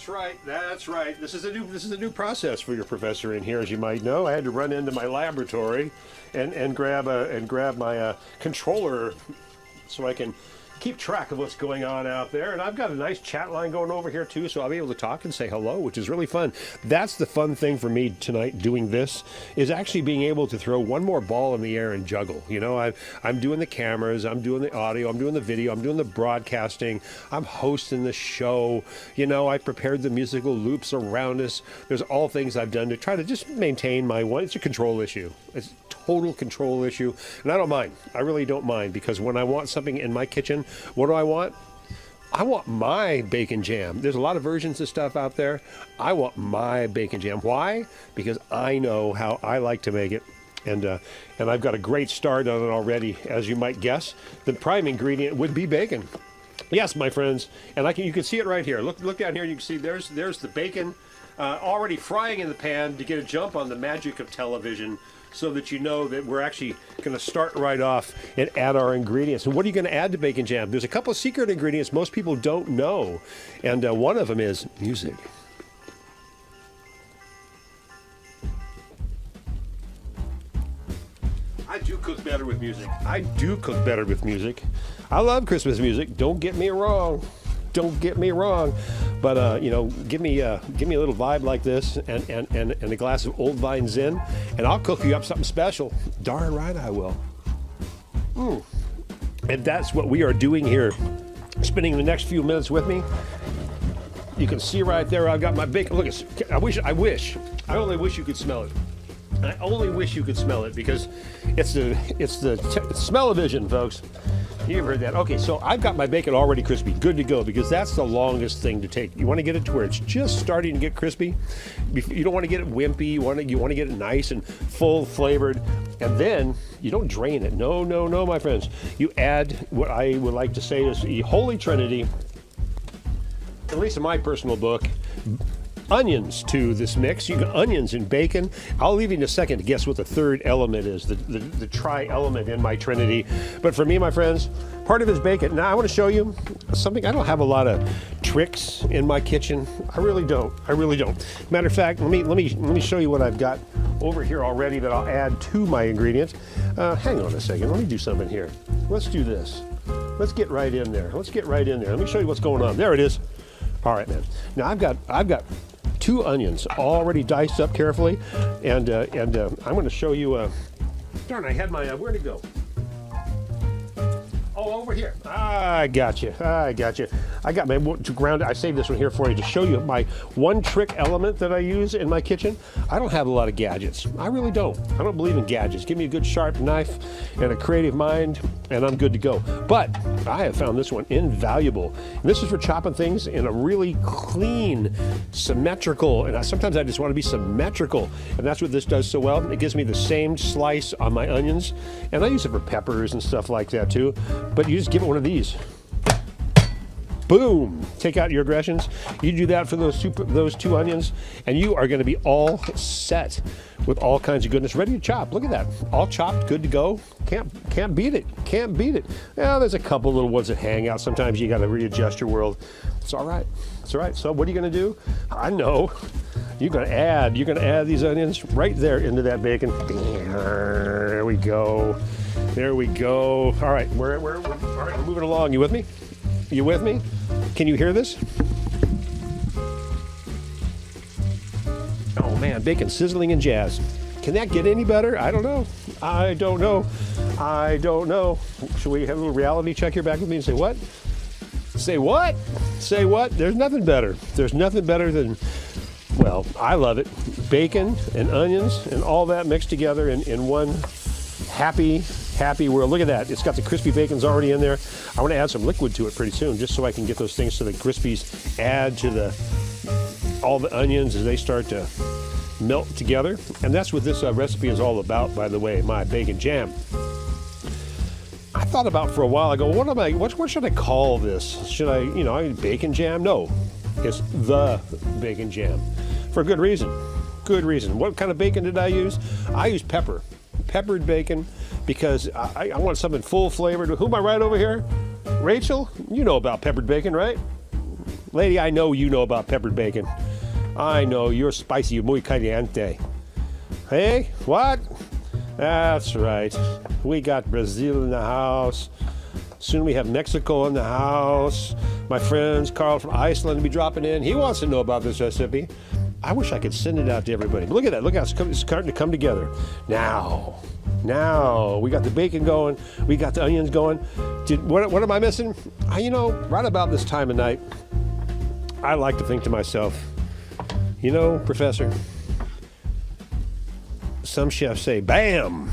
That's right. That's right. This is a new process for your professor in here, as you might know. I had to run into my laboratory and grab my controller so I can keep track of what's going on out there. And I've got a nice chat line going over here too, so I'll be able to talk and say hello, which is really fun. That's the fun thing for me tonight doing this, is actually being able to throw one more ball in the air and juggle. You know, I'm doing the cameras, I'm doing the audio, I'm doing the video, I'm doing the broadcasting, I'm hosting the show. You know, I prepared the musical loops around us. There's all things I've done to try to just maintain my one. It's a control issue. It's a total control issue. And I don't mind. I really don't mind, because when I want something in my kitchen, what do I want? I want my bacon jam. There's a lot of versions of stuff out there. I want my bacon jam. Why? Because I know how I like to make it. And I've got a great start on it already, as you might guess. The prime ingredient would be bacon. Yes, my friends. And you can see it right here. Look down here. You can see there's the bacon already frying in the pan to get a jump on the magic of television, so that you know that we're actually going to start right off and add our ingredients. And what are you going to add to bacon jam? There's a couple of secret ingredients most people don't know, and one of them is music. I do cook better with music. I do cook better with music. I love Christmas music. Don't get me wrong. Don't get me wrong, but you know, give me a little vibe like this, and a glass of Old Vine Zin, and I'll cook you up something special. Darn right I will. And that's what we are doing here. Spending the next few minutes with me. You can see right there, I've got my bacon. Look, I only wish you could smell it. I only wish you could smell it, because it's the smell-o-vision, folks. You've heard that. Okay, so I've got my bacon already crispy, good to go, because that's the longest thing to take. You want to get it to where it's just starting to get crispy. You don't want to get it wimpy. You want to get it nice and full flavored, and then you don't drain it. No, no, no, my friends. You add what I would like to say is the Holy Trinity, at least in my personal book, onions to this mix. You got onions and bacon. I'll leave you in a second to guess what the third element is, the tri-element in my trinity. But for me, my friends, part of it is bacon. Now I want to show you something. I don't have a lot of tricks in my kitchen. I really don't. I really don't. Matter of fact, let me show you what I've got over here already that I'll add to my ingredients. Hang on a second. Let me do something here. Let's do this. Let's get right in there. Let's get right in there. Let me show you what's going on. There it is. All right, man. Now I've got 2 onions already diced up carefully, and I'm going to show you. Darn, I had my where'd it go? Oh, over here. I got you. I got my ground. I saved this one here for you to show you my one trick element that I use in my kitchen. I don't have a lot of gadgets. I really don't. I don't believe in gadgets. Give me a good sharp knife and a creative mind, and I'm good to go. But I have found this one invaluable. And this is for chopping things in a really clean, symmetrical, and sometimes I just want to be symmetrical, and that's what this does so well. It gives me the same slice on my onions, and I use it for peppers and stuff like that too. But you just give it one of these. Boom! Take out your aggressions. You do that for those 2 onions, and you are going to be all set with all kinds of goodness, ready to chop. Look at that, all chopped, good to go. Can't beat it. Can't beat it. Yeah, there's a couple little ones that hang out. Sometimes you got to readjust your world. It's all right. It's all right. So what are you going to do? I know. You're going to add these onions right there into that bacon. There we go. There we go. All right, we're moving along. You with me? You with me? Can you hear this? Oh man, bacon sizzling and jazz. Can that get any better? I don't know. I don't know. I don't know. Should we have a little reality check here back with me and say what? Say what? Say what? There's nothing better. There's nothing better than, well, I love it. Bacon and onions and all that mixed together in one happy world. Look at that. It's got the crispy bacons already in there. I want to add some liquid to it pretty soon, just so I can get those things so the crispies add to all the onions as they start to melt together. And that's what this recipe is all about, by the way, my bacon jam. I thought about for a while ago, what should I call this? Should I, bacon jam? No, it's the bacon jam. For good reason. Good reason. What kind of bacon did I use? I used peppered bacon, because I want something full flavored. Who am I right over here? Rachel, you know about peppered bacon, right? Lady, I know you know about peppered bacon. I know you're spicy, muy caliente. Hey, what? That's right. We got Brazil in the house. Soon we have Mexico in the house. My friends, Carl from Iceland, will be dropping in. He wants to know about this recipe. I wish I could send it out to everybody. Look at that. Look how it's starting to come together. Now, we got the bacon going. We got the onions going. What am I missing? Right about this time of night, I like to think to myself, Professor, some chefs say bam,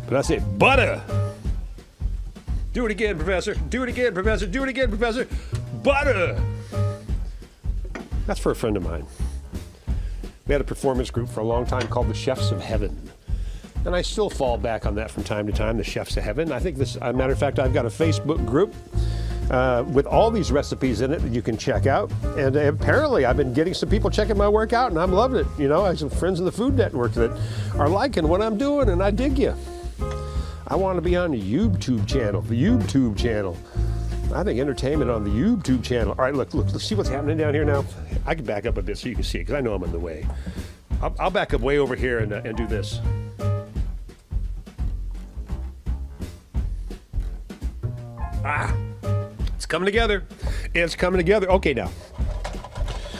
but I say butter. Do it again, Professor. Do it again, Professor. Do it again, Professor. Butter. That's for a friend of mine. We had a performance group for a long time called the Chefs of Heaven. And I still fall back on that from time to time, the Chefs of Heaven. I think as a matter of fact, I've got a Facebook group with all these recipes in it that you can check out. And apparently I've been getting some people checking my work out, and I'm loving it. I have some friends in the Food Network that are liking what I'm doing, and I dig you. I want to be on the YouTube channel, I think entertainment on the YouTube channel. All right, look, let's see what's happening down here now. I can back up a bit so you can see it, because I know I'm in the way. I'll back up way over here and do this. It's coming together. It's coming together. Okay, now.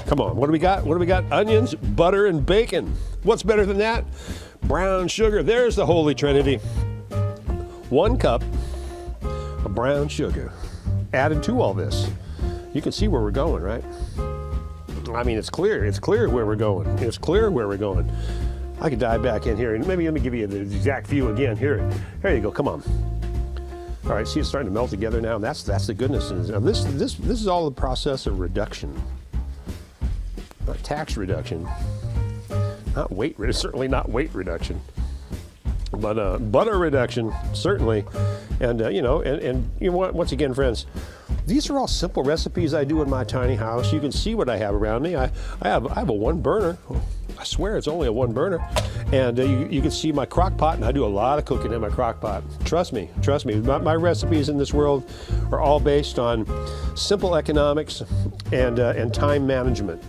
Come on, what do we got? Onions, butter, and bacon. What's better than that? Brown sugar. There's the Holy Trinity. 1 cup of brown sugar added to all this. You can see where we're going, right? I mean, it's clear. It's clear where we're going. I could dive back in here, and maybe let me give you the exact view again. Here you go. Come on. All right, see, it's starting to melt together now. That's the goodness. Now this is all the process of reduction, not tax reduction, certainly not weight reduction, but butter reduction certainly. And once again, friends, these are all simple recipes I do in my tiny house. You can see what I have around me. I have a 1 burner. I swear it's only a 1 burner. And you can see my crock pot, and I do a lot of cooking in my crock pot. Trust me. My recipes in this world are all based on simple economics and time management,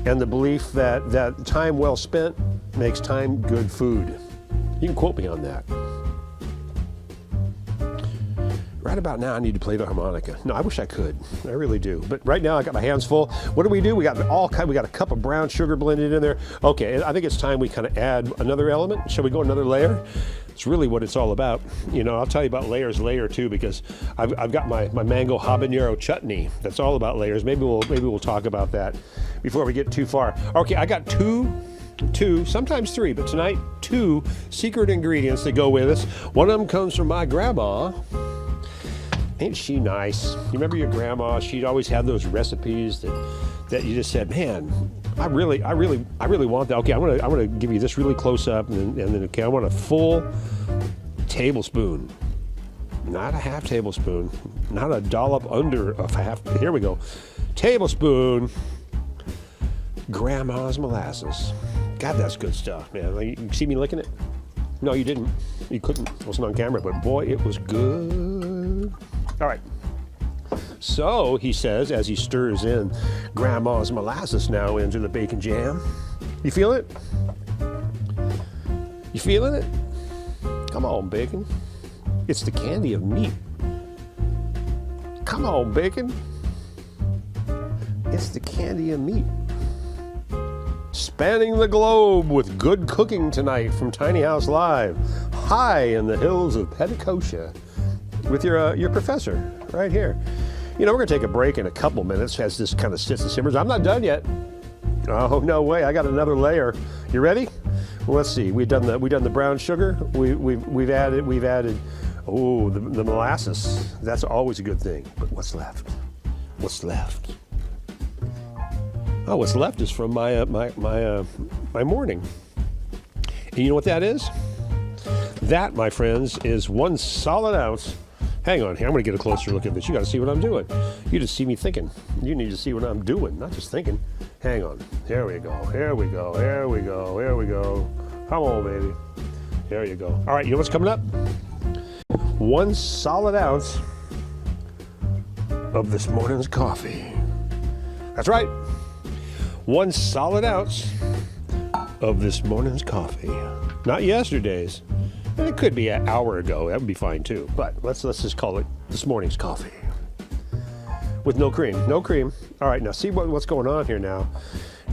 and the belief that time well spent makes time good food. You can quote me on that. Right about now, I need to play the harmonica. No, I wish I could. I really do. But right now, I got my hands full. What do? We got a cup of brown sugar blended in there. Okay, I think it's time we kind of add another element. Shall we go another layer? It's really what it's all about. I'll tell you about layers later too, because I've got my mango habanero chutney. That's all about layers. Maybe we'll talk about that before we get too far. Okay, I got two, sometimes 3, but tonight 2 secret ingredients that go with us. One of them comes from my grandma. Ain't she nice? You remember your grandma? She'd always have those recipes that you just said, man, I really want that. Okay, I'm gonna give you this really close up, and then okay, I want a full tablespoon, not a half tablespoon, not a dollop under a half. Here we go, tablespoon. Grandma's molasses. God, that's good stuff, man. You see me licking it? No, you didn't. You couldn't. It wasn't on camera, but boy, it was good. All right. So, he says, as he stirs in Grandma's molasses now into the bacon jam. You feel it? You feeling it? Come on, bacon. It's the candy of meat. Come on, bacon. It's the candy of meat. Spanning the globe with good cooking tonight from Tiny House Live, high in the hills of Petticoat, with your professor right here. We're going to take a break in a couple minutes as this kind of sits and simmers. I'm not done yet. Oh, no way. I got another layer. You ready? Well, let's see. We've done the brown sugar. We've added the molasses. That's always a good thing. But what's left? What's left? Oh, what's left is from my morning. And you know what that is? That, my friends, is 1 solid ounce. Hang on here. I'm going to get a closer look at this. You got to see what I'm doing. You just see me thinking. You need to see what I'm doing, not just thinking. Hang on. Here we go. Here we go. Here we go. Here we go. Come on, baby. There you go. All right, you know what's coming up? 1 solid ounce of this morning's coffee. That's right. 1 solid ounce of this morning's coffee. Not yesterday's. And it could be an hour ago. That would be fine too. But let's just call it this morning's coffee. With no cream. No cream. All right, now see what's going on here now.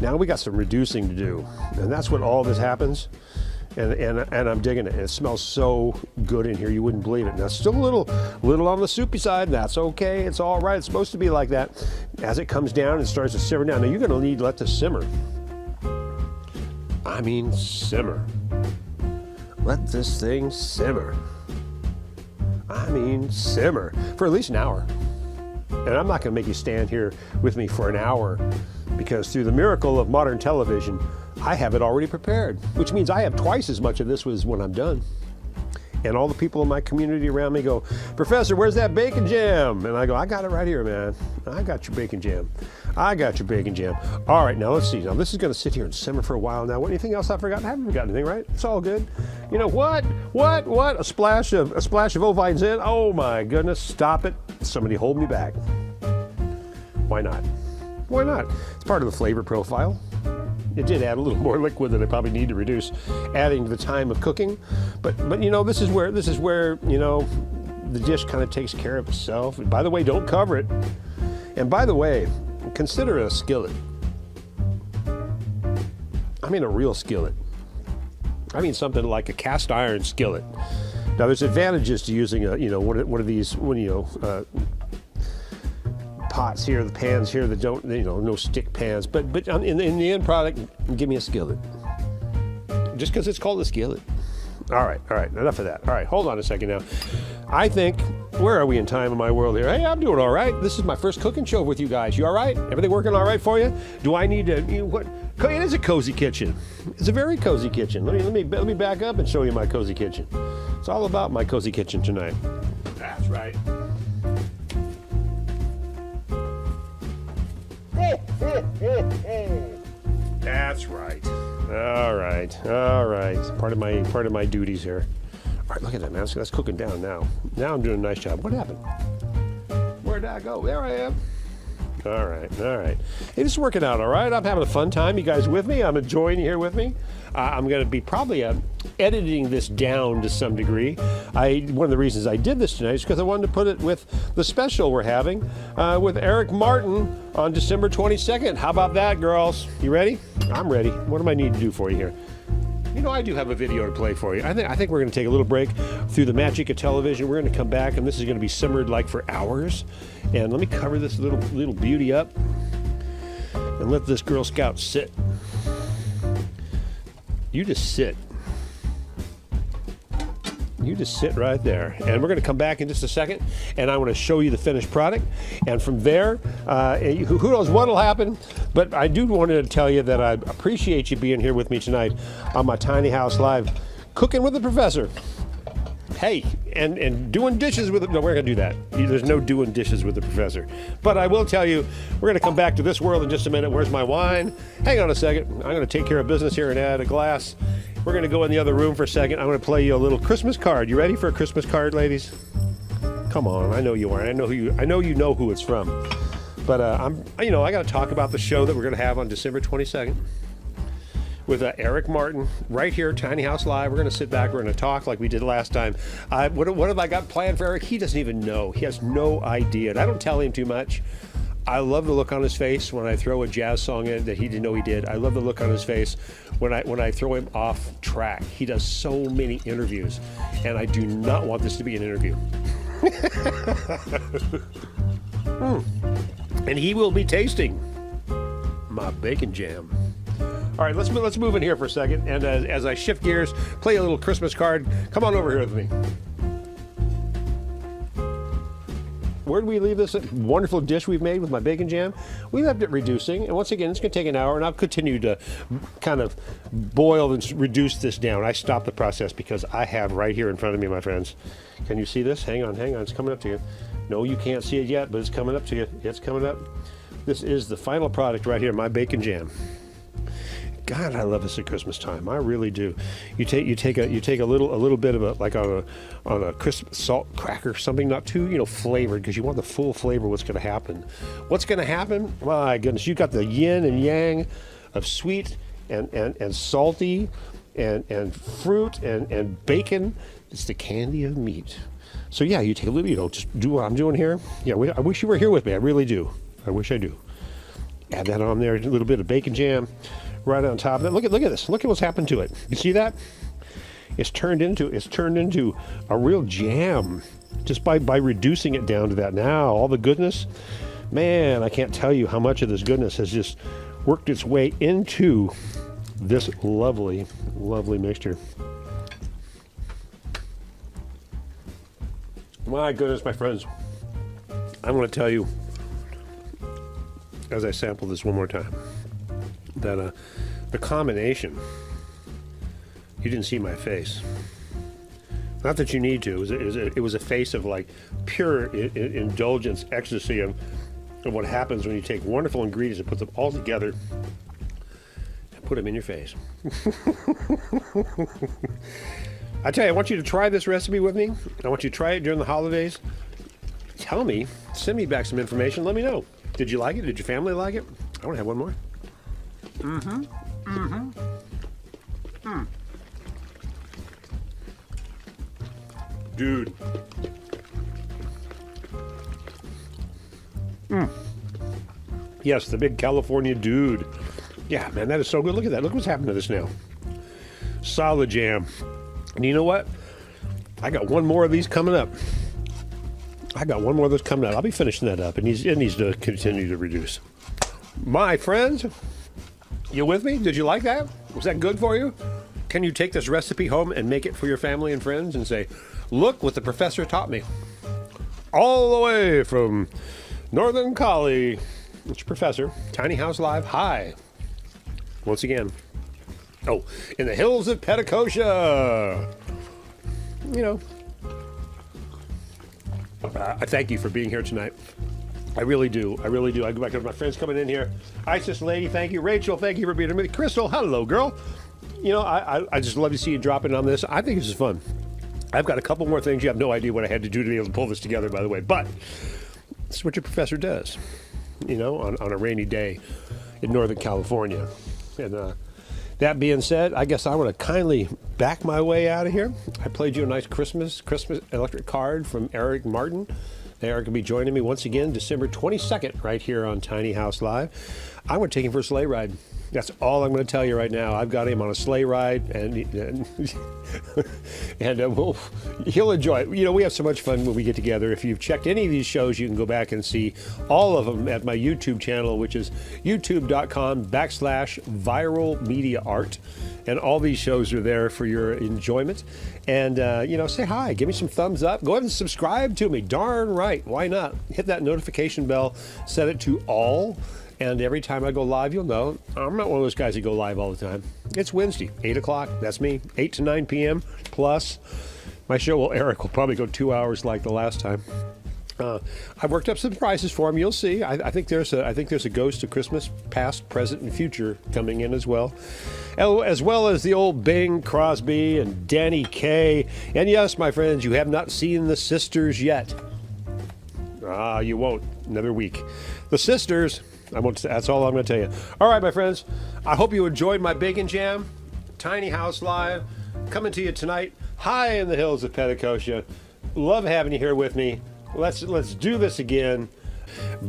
Now we got some reducing to do. And that's when all this happens. And I'm digging it. It smells so good in here, you wouldn't believe it. Now, it's still a little on the soupy side. That's okay. It's all right. It's supposed to be like that. As it comes down and starts to simmer down. Now, you're going to need to let this simmer. I mean, simmer. Let this thing simmer. I mean, simmer. For at least an hour. And I'm not going to make you stand here with me for an hour, because through the miracle of modern television, I have it already prepared, which means I have twice as much of this as when I'm done. And all the people in my community around me go, Professor, where's that bacon jam? And I go, I got it right here, man. I got your bacon jam. I got your bacon jam. All right, now let's see. Now this is going to sit here and simmer for a while now. Anything else I've forgotten? I haven't forgotten anything, right? It's all good. You know what? What? A splash of Ovine Zen? Oh my goodness! Stop it! Somebody hold me back. Why not? Why not? It's part of the flavor profile. It did add a little more liquid than I probably need to reduce, adding to the time of cooking. But you know, this is where you know, the dish kind of takes care of itself. And by the way, don't cover it. And by the way, consider a skillet. I mean a real skillet. I mean something like a cast iron skillet. Now there's advantages to using a, you know, one of these, pots here, the pans here that don't, you know, no stick pans. But in the end product, give me a skillet. Just because it's called a skillet. All right, enough of that. All right, hold on a second now. I think, where are we in time in my world here? Hey, I'm doing all right. This is my first cooking show with you guys. You all right? Everything working all right for you? Do I need to, what? It is a cozy kitchen. It's a very cozy kitchen. Let me back up and show you my cozy kitchen. It's all about my cozy kitchen tonight. That's right. That's right. All right. Part of my duties here. All right, look at that, man. So that's cooking down now. Now I'm doing a nice job. What happened? Where did I go? There I am. All right. Hey, this is working out all right. I'm having a fun time. You guys with me? I'm enjoying you here with me. I'm going to be probably editing this down to some degree. One of the reasons I did this tonight is because I wanted to put it with the special we're having with Eric Martin on December 22nd. How about that, girls? You ready? I'm ready. What do I need to do for you here? You know, I do have a video to play for you. I think we're going to take a little break through the magic of television. We're going to come back, and this is going to be simmered like for hours. And let me cover this little beauty up and let this Girl Scout sit. You just sit. You just sit right there. And we're going to come back in just a second, and I want to show you the finished product. And from there, who knows what will happen, but I do want to tell you that I appreciate you being here with me tonight on my Tiny House Live, Cooking with the Professor. Hey, and doing dishes with it. No, we're going to do that. There's no doing dishes with the Professor. But I will tell you, we're going to come back to this world in just a minute. Where's my wine? Hang on a second. I'm going to take care of business here and add a glass. We're going to go in the other room for a second. I'm going to play you a little Christmas card. You ready for a Christmas card, ladies? Come on, I know you are. I know you know who it's from. But I got to talk about the show that we're going to have on December 22nd with Eric Martin right here, Tiny House Live. We're going to sit back. We're going to talk like we did last time. What have I got planned for Eric? He doesn't even know. He has no idea. And I don't tell him too much. I love the look on his face when I throw a jazz song in that he didn't know he did. I love the look on his face when I throw him off track. He does so many interviews, and I do not want this to be an interview. And he will be tasting my bacon jam. All right, let's move in here for a second, and as I shift gears, play a little Christmas card. Come on over here with me. Where did we leave this wonderful dish we've made with my bacon jam? We left it reducing, and once again, it's going to take an hour, and I'll continue to kind of boil and reduce this down. I stopped the process because I have right here in front of me, my friends. Can you see this? Hang on, it's coming up to you. No, you can't see it yet, but it's coming up to you. It's coming up. This is the final product right here, my bacon jam. God, I love this at Christmas time. I really do. You take a little bit of a, like on a crisp salt cracker, something not too flavored, because you want the full flavor. What's going to happen? What's going to happen? My goodness, you got the yin and yang of sweet and salty and fruit and bacon. It's the candy of meat. So yeah, you take a little, just do what I'm doing here. Yeah, I wish you were here with me. I really do. I wish I do. Add that on there, a little bit of bacon jam right on top of that. Look at this. Look at what's happened to it. You see that? It's turned into a real jam just by reducing it down to that. Now all the goodness, man, I can't tell you how much of this goodness has just worked its way into this lovely, lovely mixture. My goodness, my friends, I want to tell you, as I sample this one more time, that the combination, you didn't see my face. Not that you need to. It was a face of like pure indulgence, ecstasy of what happens when you take wonderful ingredients and put them all together and put them in your face. I tell you, I want you to try this recipe with me. I want you to try it during the holidays. Tell me, send me back some information. Let me know. Did you like it? Did your family like it? I want to have one more. Dude. Yes, the big California dude. Yeah, man, that is so good. Look at that. Look what's happened to this now. Solid jam. And you know what? I got one more of these coming up. I'll be finishing that up. It needs to continue to reduce. My friends, you with me? Did you like that? Was that good for you? Can you take this recipe home and make it for your family and friends and say, look what the professor taught me. All the way from Northern Cali. It's your professor. Tiny House Live. Hi. Once again. Oh, in the hills of Petticoat. I thank you for being here tonight. I really do. I go back to my friends coming in here. Isis Lady, thank you. Rachel, thank you for being here. Crystal, hello, girl. I just love to see you dropping on this. I think this is fun. I've got a couple more things. You have no idea what I had to do to be able to pull this together, by the way. But this is what your professor does, on a rainy day in Northern California. And that being said, I guess I want to kindly back my way out of here. I played you a nice Christmas electric card from Eric Martin. Eric will be joining me once again December 22nd right here on Tiny House Live. I'm going to take him for a sleigh ride. That's all I'm going to tell you right now. I've got him on a sleigh ride, and he'll enjoy it. We have so much fun when we get together. If you've checked any of these shows, you can go back and see all of them at my YouTube channel, which is youtube.com/viralmediaart. And all these shows are there for your enjoyment. And, say hi. Give me some thumbs up. Go ahead and subscribe to me. Darn right. Why not? Hit that notification bell. Set it to all. And every time I go live, you'll know. I'm not one of those guys that go live all the time. It's Wednesday, 8 o'clock. That's me. 8 to 9 p.m. Plus, my show, Eric will probably go 2 hours like the last time. I've worked up some prices for him. You'll see. I think there's a Ghost of Christmas, past, present, and future coming in as well as the old Bing Crosby and Danny Kaye. And yes, my friends, you have not seen the sisters yet. You won't. Another week. The sisters. That's all I'm going to tell you. All right, my friends. I hope you enjoyed my bacon jam. Tiny House Live, coming to you tonight, high in the hills of Petticoat. Love having you here with me. Let's do this again.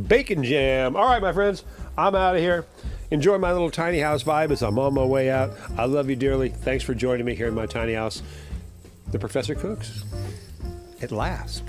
Bacon jam. All right, my friends. I'm out of here. Enjoy my little tiny house vibe as I'm on my way out. I love you dearly. Thanks for joining me here in my tiny house. The Professor cooks. At last.